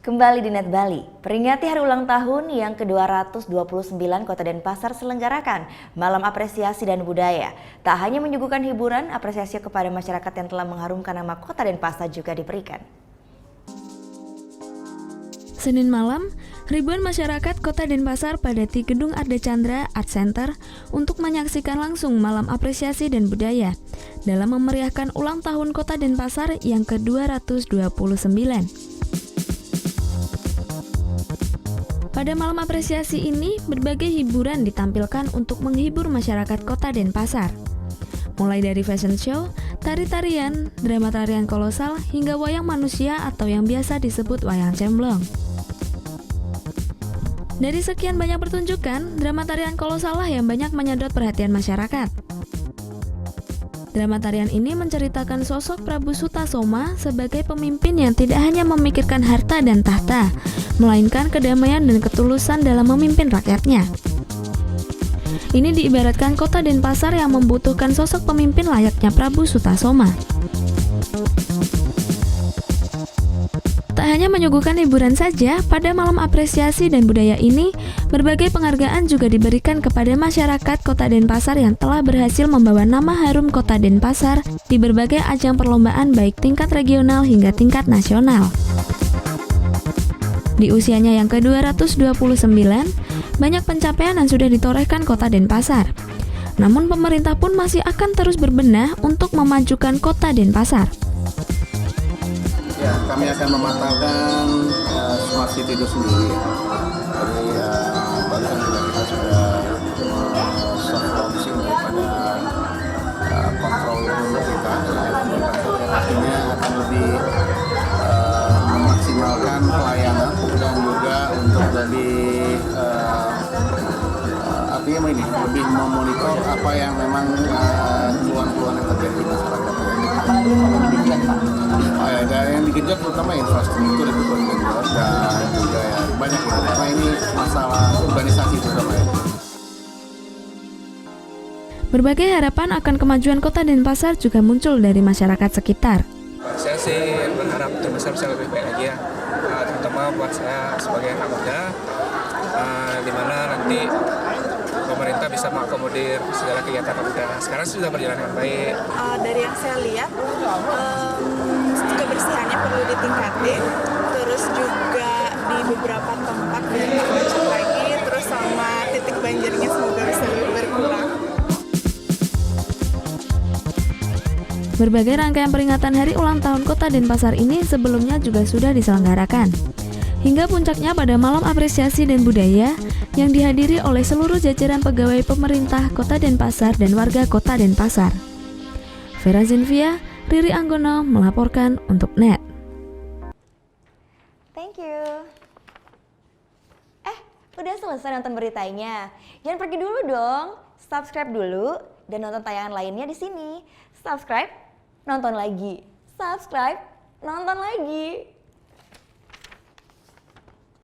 Kembali di Net Bali, peringati hari ulang tahun yang ke-229 Kota Denpasar selenggarakan Malam Apresiasi dan Budaya. Tak hanya menyuguhkan hiburan, apresiasi kepada masyarakat yang telah mengharumkan nama Kota Denpasar juga diberikan. Senin malam, ribuan masyarakat Kota Denpasar padati Gedung Arda Chandra Art Center untuk menyaksikan langsung Malam Apresiasi dan Budaya dalam memeriahkan ulang tahun Kota Denpasar yang ke-229. Pada malam apresiasi ini, berbagai hiburan ditampilkan untuk menghibur masyarakat Kota Denpasar. Mulai dari fashion show, tari-tarian, drama tarian kolosal, hingga wayang manusia atau yang biasa disebut wayang cemblong. Dari sekian banyak pertunjukan, drama tarian kolosal lah yang banyak menyedot perhatian masyarakat. Drama tarian ini menceritakan sosok Prabu Sutasoma sebagai pemimpin yang tidak hanya memikirkan harta dan tahta, melainkan kedamaian dan ketulusan dalam memimpin rakyatnya. Ini diibaratkan Kota Denpasar yang membutuhkan sosok pemimpin layaknya Prabu Sutasoma. Tak hanya menyuguhkan hiburan saja, pada malam apresiasi dan budaya ini, berbagai penghargaan juga diberikan kepada masyarakat Kota Denpasar yang telah berhasil membawa nama harum Kota Denpasar di berbagai ajang perlombaan baik tingkat regional hingga tingkat nasional. Di usianya yang ke-229, banyak pencapaian yang sudah ditorehkan Kota Denpasar. Namun pemerintah pun masih akan terus berbenah untuk memajukan Kota Denpasar. Ya, kami akan mematangkan Smart City itu sendiri. Jadi barusan juga kita sudah soft launching daripada kontrol room kita. Artinya akan lebih memaksimalkan pelayanan dan juga untuk lebih artinya ini lebih memonitor apa yang memang keluhan-keluhan yang terjadi di masyarakat. Yang dikejar terutama infrastruktur itu dan juga ya, banyak itu karena ini masalah urbanisasi terutama ya. Berbagai harapan akan kemajuan Kota Denpasar juga muncul dari masyarakat sekitar. Saya sih berharap Denpasar bisa lebih baik lagi ya, terutama buat saya sebagai anak muda, di mana nanti pemerintah bisa mengakomodir segala kegiatan pemuda. Sekarang sudah berjalan dengan baik. Dari yang saya lihat, kebersihannya perlu ditingkatin, terus juga di beberapa tempat biar tak macet lagi, terus sama titik banjirnya semoga bisa lebih berkurang. Berbagai rangkaian peringatan hari ulang tahun Kota Denpasar ini sebelumnya juga sudah diselenggarakan. Hingga puncaknya pada malam apresiasi dan budaya yang dihadiri oleh seluruh jajaran pegawai pemerintah Kota Denpasar dan warga Kota Denpasar. Vera Zenvia, Riri Anggono melaporkan untuk Net. Thank you. Udah selesai nonton beritanya? Jangan pergi dulu dong. Subscribe dulu dan nonton tayangan lainnya di sini. Subscribe, nonton lagi. Subscribe, nonton lagi.